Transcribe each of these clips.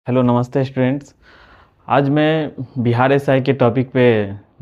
Hello नमस्ते students. आज मैं बिहार एसआई के टॉपिक पे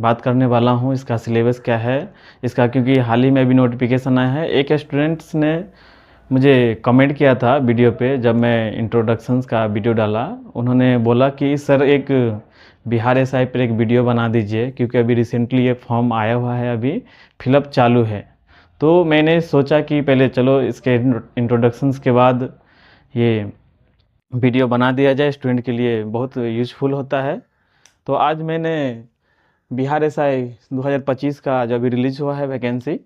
बात करने वाला हूँ। इसका सिलेबस क्या है इसका, क्योंकि हाल ही में अभी नोटिफिकेशन आया है। एक स्टूडेंट्स ने मुझे कमेंट किया था वीडियो पे, जब मैं इंट्रोडक्शंस का वीडियो डाला। उन्होंने बोला कि सर एक बिहार एसआई पर एक वीडियो बना दीजिए, क्योंकि अभी रिसेंटली ये फॉर्म आया हुआ है, अभी फिलअप चालू है। तो मैंने सोचा कि पहले चलो इसके इंट्रोडक्शंस के बाद ये वीडियो बना दिया जाए, स्टूडेंट के लिए बहुत यूज़फुल होता है। तो आज मैंने बिहार एसआई 2025 का जो अभी रिलीज हुआ है वैकेंसी,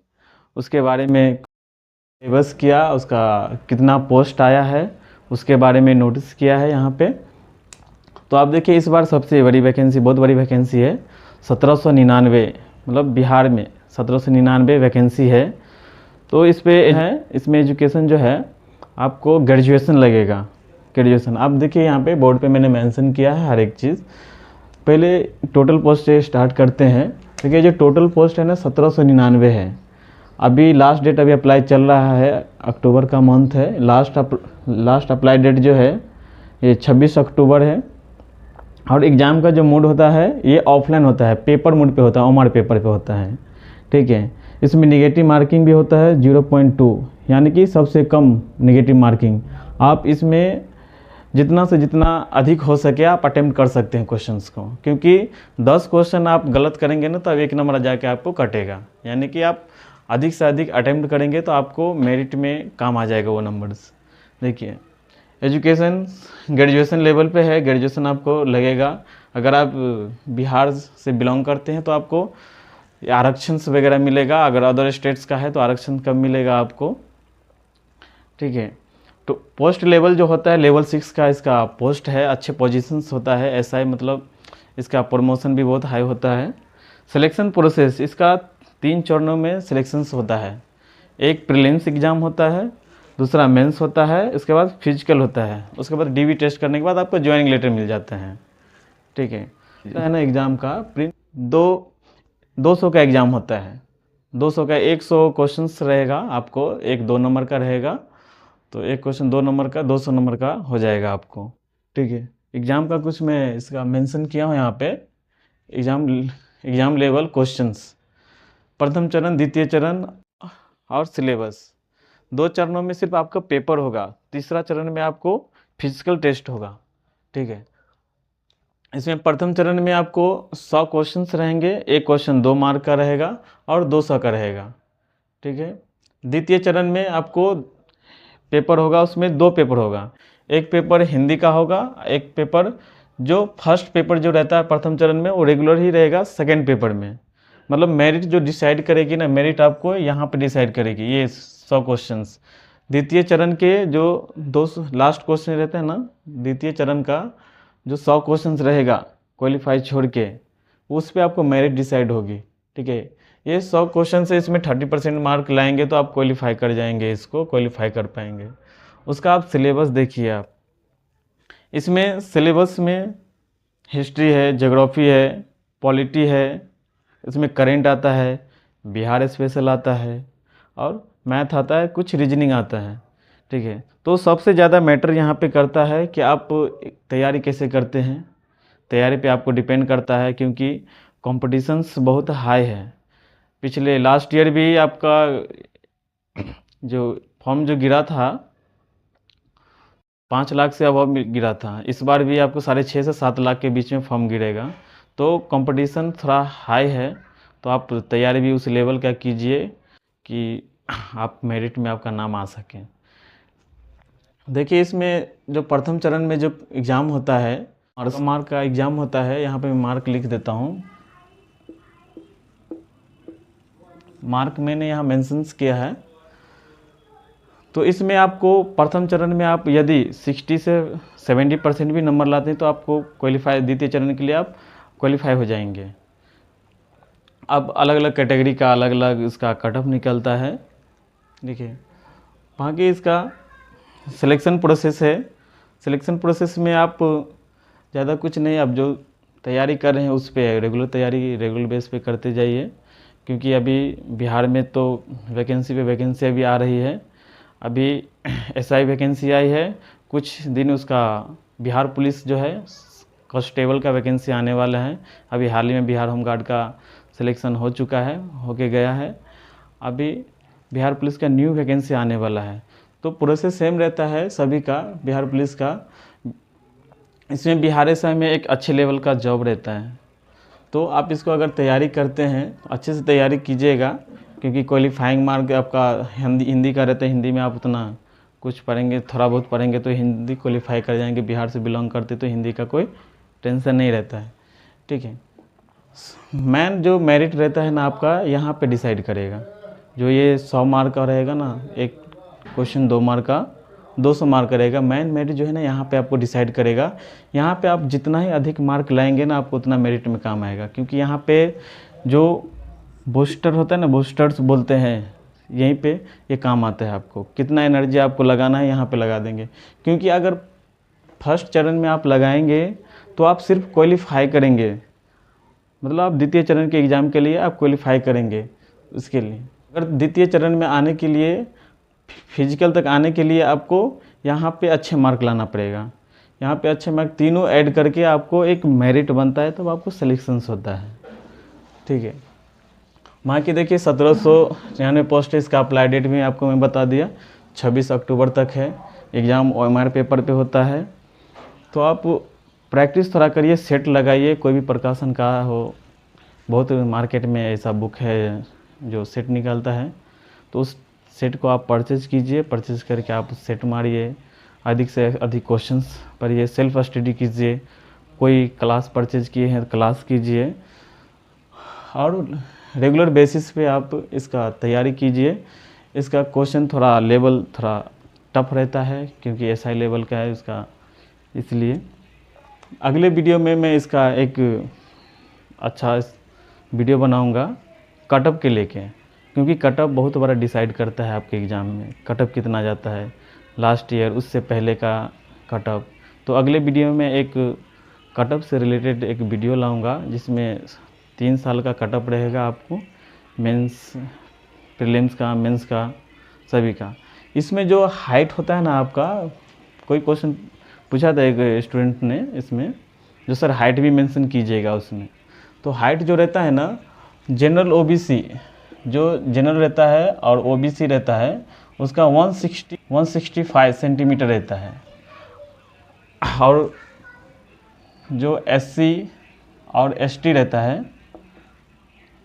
उसके बारे में सिलेबस किया, उसका कितना पोस्ट आया है उसके बारे में नोटिस किया है यहाँ पे। तो आप देखिए, इस बार सबसे बड़ी वैकेंसी, बहुत बड़ी वैकेंसी है, 1799, मतलब बिहार में 1799 वैकेंसी है। तो इस पे है, इसमें एजुकेशन जो है आपको ग्रेजुएशन लगेगा। ग्रेजुएशन आप देखिए यहाँ पे बोर्ड पे मैंने मेंशन किया है हर एक चीज़। पहले टोटल पोस्ट से स्टार्ट करते हैं। देखिए जो टोटल पोस्ट है ना 1799 है। अभी लास्ट डेट अभी अप्लाई चल रहा है, अक्टूबर का मंथ है। लास्ट अप्लाई डेट जो है ये 26 अक्टूबर है। और एग्ज़ाम का जो मोड होता है ये ऑफलाइन होता है, पेपर मोड पे होता है, ओमआर पेपर पे होता है। ठीक है, इसमें निगेटिव मार्किंग भी होता है 0.2, यानी कि सबसे कम निगेटिव मार्किंग। आप इसमें जितना से जितना अधिक हो सके आप अटेम्प्ट कर सकते हैं क्वेश्चंस को, क्योंकि 10 क्वेश्चन आप गलत करेंगे ना तो अब 1 नंबर जाके आपको कटेगा। यानी कि आप अधिक से अधिक अटेम्प्ट करेंगे तो आपको मेरिट में काम आ जाएगा वो नंबर्स। देखिए एजुकेशन ग्रेजुएशन लेवल पे है, ग्रेजुएशन आपको लगेगा। अगर आप बिहार से बिलोंग करते हैं तो आपको आरक्षण वगैरह मिलेगा, अगर अदर स्टेट्स का है तो आरक्षण कम मिलेगा आपको। ठीक है, तो पोस्ट लेवल जो होता है लेवल 6 का इसका पोस्ट है, अच्छे पोजीशंस होता है एसआई, मतलब इसका प्रमोशन भी बहुत हाई होता है। सिलेक्शन प्रोसेस इसका 3 चरणों में सिलेक्शंस होता है। एक प्रीलिम्स एग्ज़ाम होता है, दूसरा मेंस होता है, उसके बाद फिजिकल होता है, उसके बाद डीवी टेस्ट करने के बाद आपको ज्वाइनिंग लेटर मिल जाता है। ठीक है ना, एग्ज़ाम का प्रिंट 200 का एग्ज़ाम होता है। 200 का 100 क्वेश्चंस रहेगा आपको, एक 2 नंबर का रहेगा, तो एक क्वेश्चन 2 नंबर का 200 नंबर का हो जाएगा आपको। ठीक है, एग्ज़ाम का कुछ मैं इसका मेंशन किया हूँ यहाँ पे। एग्ज़ाम लेवल क्वेश्चंस, प्रथम चरण, द्वितीय चरण और सिलेबस, 2 चरणों में सिर्फ आपका पेपर होगा। तीसरा चरण में आपको फिजिकल टेस्ट होगा। ठीक है, इसमें प्रथम चरण में आपको 100 क्वेश्चंस रहेंगे, एक क्वेश्चन 2 मार्क का रहेगा और 200 का रहेगा। ठीक है, द्वितीय चरण में आपको पेपर होगा, उसमें 2 पेपर होगा। एक पेपर हिंदी का होगा, एक पेपर जो फर्स्ट पेपर जो रहता है प्रथम चरण में वो रेगुलर ही रहेगा सेकेंड पेपर में। मतलब मेरिट जो डिसाइड करेगी ना, मेरिट आपको यहाँ पे डिसाइड करेगी ये 100 क्वेश्चंस। द्वितीय चरण के जो 200 लास्ट क्वेश्चन रहते हैं ना, द्वितीय चरण का जो 100 क्वेश्चंस रहेगा क्वालिफाई छोड़ के, उस पर आपको मेरिट डिसाइड होगी। ठीक है, ये 100 क्वेश्चन से इसमें 30% मार्क लाएंगे तो आप क्वालिफाई कर जाएंगे, इसको क्वालिफाई कर पाएंगे। उसका आप सिलेबस देखिए। आप इसमें सिलेबस में हिस्ट्री है, ज्योग्राफी है, पॉलिटी है, इसमें करेंट आता है, बिहार स्पेशल आता है और मैथ आता है, कुछ रीजनिंग आता है। ठीक है, तो सबसे ज़्यादा मैटर यहाँ पे करता है कि आप तैयारी कैसे करते हैं। तैयारी पे आपको डिपेंड करता है, क्योंकि कॉम्पिटिशन्स बहुत हाई है। पिछले लास्ट ईयर भी आपका जो फॉर्म जो गिरा था 5 लाख से अबव गिरा था, इस बार भी आपको 6.5 से 7 लाख के बीच में फॉर्म गिरेगा। तो कंपटीशन थोड़ा हाई है, तो आप तैयारी भी उस लेवल का कीजिए कि आप मेरिट में आपका नाम आ सके। देखिए इसमें जो प्रथम चरण में जो एग्ज़ाम होता है और मार्क का एग्ज़ाम होता है, यहाँ पे मैं मार्क लिख देता हूँ। मार्क मैंने यहाँ मेंशंस किया है। तो इसमें आपको प्रथम चरण में आप यदि 60 से 70% भी नंबर लाते हैं तो आपको क्वालिफाई, द्वितीय चरण के लिए आप क्वालिफाई हो जाएंगे। अब अलग अलग कैटेगरी का अलग अलग इसका कट ऑफ निकलता है। देखिए बाकी इसका सिलेक्शन प्रोसेस है। सिलेक्शन प्रोसेस में आप ज़्यादा कुछ नहीं, आप जो तैयारी कर रहे हैं उस पर रेगुलर तैयारी रेगुलर बेस पे करते जाइए, क्योंकि अभी बिहार में तो वैकेंसी पे वैकेंसी अभी आ रही है। अभी एसआई वैकेंसी आई है, कुछ दिन उसका बिहार पुलिस जो है कांस्टेबल का वैकेंसी आने वाला है। अभी हाल ही में बिहार होमगार्ड का सिलेक्शन हो चुका है, होके गया है। अभी बिहार पुलिस का न्यू वैकेंसी आने वाला है। तो प्रोसेस सेम रहता है सभी का बिहार पुलिस का। इसमें बिहार एसआई में एक अच्छे लेवल का जॉब रहता है। तो आप इसको अगर तैयारी करते हैं, अच्छे से तैयारी कीजिएगा, क्योंकि क्वालिफाइंग मार्क आपका हिंदी का रहता है। हिंदी में आप उतना कुछ पढ़ेंगे, थोड़ा बहुत पढ़ेंगे तो हिंदी क्वालिफाई कर जाएंगे। बिहार से बिलोंग करते तो हिंदी का कोई टेंशन नहीं रहता है। ठीक है, मेन जो मेरिट रहता है ना आपका यहाँ पे डिसाइड करेगा। जो ये 100 मार्क का रहेगा ना, एक क्वेश्चन 2 मार्क का 200 मार्क रहेगा। मेन मेरिट जो है ना यहाँ पे आपको डिसाइड करेगा। यहाँ पे आप जितना ही अधिक मार्क लाएंगे ना, आपको उतना मेरिट में काम आएगा। क्योंकि यहाँ पे जो बूस्टर होता है ना, बूस्टर्स बोलते हैं, यहीं पे ये काम आता है। आपको कितना एनर्जी आपको लगाना है यहाँ पे लगा देंगे। क्योंकि अगर फर्स्ट चरण में आप लगाएंगे तो आप सिर्फ क्वालिफाई करेंगे, मतलब आप द्वितीय चरण के एग्ज़ाम के लिए आप क्वालिफाई करेंगे उसके लिए। अगर द्वितीय चरण में आने के लिए, फिजिकल तक आने के लिए आपको यहाँ पे अच्छे मार्क लाना पड़ेगा। यहाँ पे अच्छे मार्क तीनों ऐड करके आपको एक मेरिट बनता है, तब आपको सिलेक्शंस होता है। ठीक है, वहाँ की देखिए 1799 पोस्ट है। इसका अप्लाई डेट भी आपको मैं बता दिया, 26 अक्टूबर तक है। एग्ज़ाम OMR पेपर पे होता है। तो आप प्रैक्टिस थोड़ा करिए, सेट लगाइए, कोई भी प्रकाशन का हो। बहुत मार्केट में ऐसा बुक है जो सेट निकालता है, तो उस सेट को आप परचेज कीजिए। परचेज करके आप सेट मारिए, अधिक से अधिक क्वेश्चंस पढ़िए, सेल्फ स्टडी कीजिए। कोई क्लास परचेज किए हैं क्लास कीजिए, और रेगुलर बेसिस पे आप इसका तैयारी कीजिए। इसका क्वेश्चन थोड़ा लेवल थोड़ा टफ रहता है, क्योंकि SI लेवल का है इसका। इसलिए अगले वीडियो में मैं इसका एक अच्छा वीडियो बनाऊंगा कटअप के लेके, क्योंकि कटअप बहुत बड़ा डिसाइड करता है आपके एग्ज़ाम में। कटअप कितना जाता है लास्ट ईयर, उससे पहले का कटअप। तो अगले वीडियो में एक कटअप से रिलेटेड एक वीडियो लाऊंगा, जिसमें 3 साल का कटअप रहेगा आपको, मेंस, प्रीलिम्स का, मेंस का, सभी का। इसमें जो हाइट होता है ना आपका, कोई क्वेश्चन पूछा था एक स्टूडेंट ने इसमें, जो सर हाइट भी मेंशन कीजिएगा उसमें। तो हाइट जो रहता है ना, जनरल OBC जो जनरल रहता है और OBC रहता है, उसका 165 सेंटीमीटर रहता है। और जो SC और ST रहता है,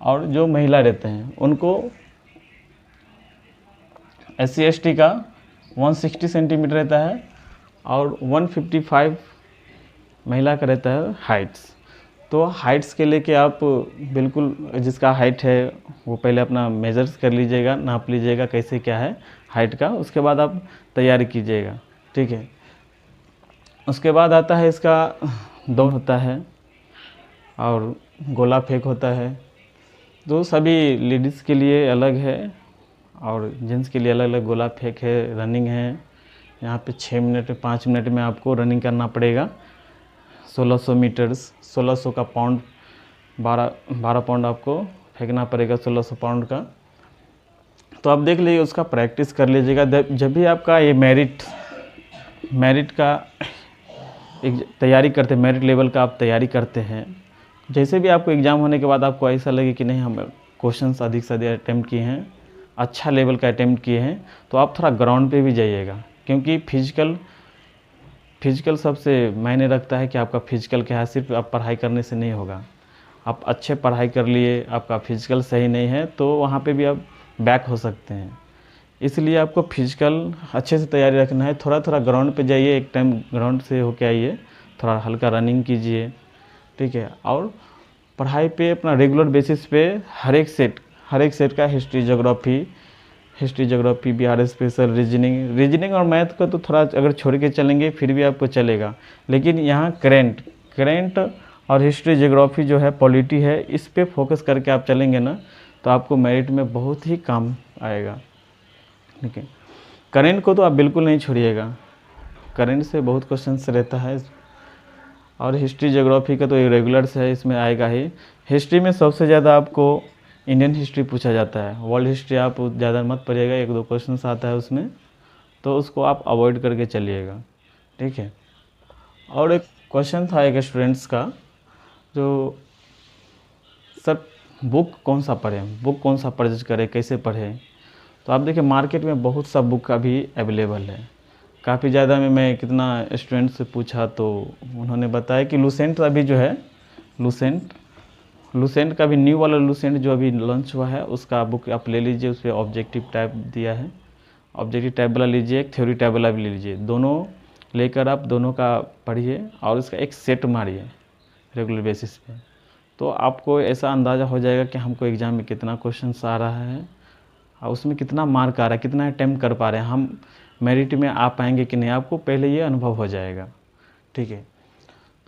और जो महिला रहते हैं, उनको SC ST का 160 सेंटीमीटर रहता है, और 155 महिला का रहता है हाइट्स। तो हाइट्स के लेके आप बिल्कुल, जिसका हाइट है वो पहले अपना मेजर्स कर लीजिएगा, नाप लीजिएगा कैसे क्या है हाइट का। उसके बाद आप तैयारी कीजिएगा। ठीक है, उसके बाद आता है इसका दौड़ होता है और गोला फेंक होता है। तो सभी लेडीज़ के लिए अलग है और जेंट्स के लिए अलग अलग गोला फेंक है, रनिंग है। यहाँ पे 6 मिनट 5 मिनट में आपको रनिंग करना पड़ेगा। 1600 मीटर्स, 1600 का पाउंड, 12 पाउंड आपको फेंकना पड़ेगा, 1600 पाउंड का। तो आप देख लीजिए, उसका प्रैक्टिस कर लीजिएगा। जब भी आपका ये मेरिट का एक तैयारी करते, मेरिट लेवल का आप तैयारी करते हैं, जैसे भी आपको एग्ज़ाम होने के बाद आपको ऐसा लगे कि नहीं हम क्वेश्चंस अधिक से अधिक अटैम्प्ट किए हैं, अच्छा लेवल का अटैम्प्ट किए हैं, तो आप थोड़ा ग्राउंड पे भी जाइएगा। क्योंकि फिजिकल सबसे मायने रखता है कि आपका फिजिकल क्या है। सिर्फ आप पढ़ाई करने से नहीं होगा। आप अच्छे पढ़ाई कर लिए, आपका फिजिकल सही नहीं है, तो वहाँ पे भी आप बैक हो सकते हैं। इसलिए आपको फिजिकल अच्छे से तैयारी रखना है। थोड़ा थोड़ा ग्राउंड पे जाइए, एक टाइम ग्राउंड से होके आइए, थोड़ा हल्का रनिंग कीजिए। ठीक है, और पढ़ाई पे अपना रेगुलर बेसिस पे हर एक सेट का history geography, Bihar special, reasoning और मैथ का तो थोड़ा अगर छोड़ के चलेंगे फिर भी आपको चलेगा। लेकिन यहाँ करेंट और हिस्ट्री, ज्योग्राफी जो है, पॉलिटी है, इस पे फोकस करके आप चलेंगे ना, तो आपको मेरिट में बहुत ही काम आएगा। ठीक है, करेंट को तो आप बिल्कुल नहीं छोड़िएगा, करेंट से बहुत क्वेश्चंस रहता है। और हिस्ट्री ज्योग्राफी का तो ये रेगुलर से है, इसमें आएगा ही। हिस्ट्री में सबसे ज़्यादा आपको इंडियन हिस्ट्री पूछा जाता है। वर्ल्ड हिस्ट्री आप ज़्यादा मत पढ़िएगा, 1-2 क्वेश्चंस आता है उसमें, तो उसको आप अवॉइड करके चलिएगा। ठीक है, और एक क्वेश्चन था एक स्टूडेंट्स का, जो सर बुक कौन सा पढ़ें, बुक कौन सा परचेज करें, कैसे पढ़ें। तो आप देखिए मार्केट में बहुत सा बुक अभी अवेलेबल है। काफ़ी ज़्यादा में मैं कितना स्टूडेंट से पूछा तो उन्होंने बताया कि लूसेंट अभी जो है, लूसेंट का भी न्यू वाला लूसेंट जो अभी लॉन्च हुआ है उसका बुक आप ले लीजिए। उस पर ऑब्जेक्टिव टाइप दिया है, ऑब्जेक्टिव टाइप वाला लीजिए, एक थ्योरी टाइप वाला भी ले लीजिए। दोनों लेकर आप दोनों का पढ़िए और उसका एक सेट मारिए रेगुलर बेसिस पे। तो आपको ऐसा अंदाज़ा हो जाएगा कि हमको एग्ज़ाम में कितना क्वेश्चंस आ रहा है और उसमें कितना मार्क आ रहा है, कितना अटैम्प्ट कर पा रहे हैं, हम मेरिट में आ पाएंगे कि नहीं, आपको पहले ये अनुभव हो जाएगा। ठीक है,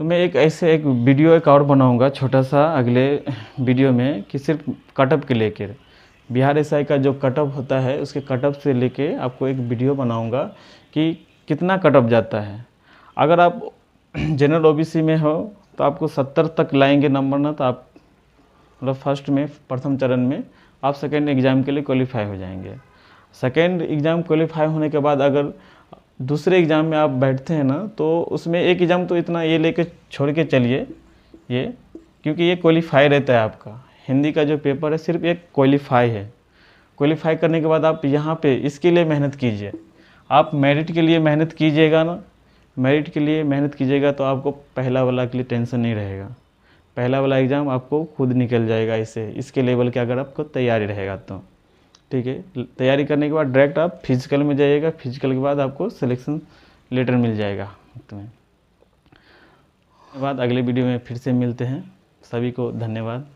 तो मैं एक वीडियो एक और बनाऊंगा छोटा सा अगले वीडियो में कि सिर्फ कटअप के लेकर बिहार एसआई का जो कटअप होता है उसके कटअप से लेके आपको एक वीडियो बनाऊंगा कि कितना कटअप जाता है। अगर आप जनरल ओबीसी में हो तो आपको 70 तक लाएंगे नंबर ना, तो आप मतलब फर्स्ट में प्रथम चरण में आप सेकेंड एग्ज़ाम के लिए क्वालिफाई हो जाएंगे। सेकेंड एग्ज़ाम क्वालिफाई होने के बाद अगर दूसरे एग्ज़ाम में आप बैठते हैं ना, तो उसमें एक एग्ज़ाम तो इतना ये लेके छोड़ के चलिए ये, क्योंकि ये क्वालिफाई रहता है आपका। हिंदी का जो पेपर है सिर्फ एक क्वालिफाई है। क्वालिफाई करने के बाद आप यहाँ पे इसके लिए मेहनत कीजिए। आप मेरिट के लिए मेहनत कीजिएगा ना, मेरिट के लिए मेहनत कीजिएगा तो आपको पहला वाला के लिए टेंशन नहीं रहेगा। पहला वाला एग्ज़ाम आपको खुद निकल जाएगा इसके लेवल के, अगर आपको तैयारी रहेगा तो। ठीक है, तैयारी करने के बाद डायरेक्ट आप फिजिकल में जाइएगा, फिजिकल के बाद आपको सिलेक्शन लेटर मिल जाएगा तुम्हें। बाद अगले वीडियो में फिर से मिलते हैं। सभी को धन्यवाद।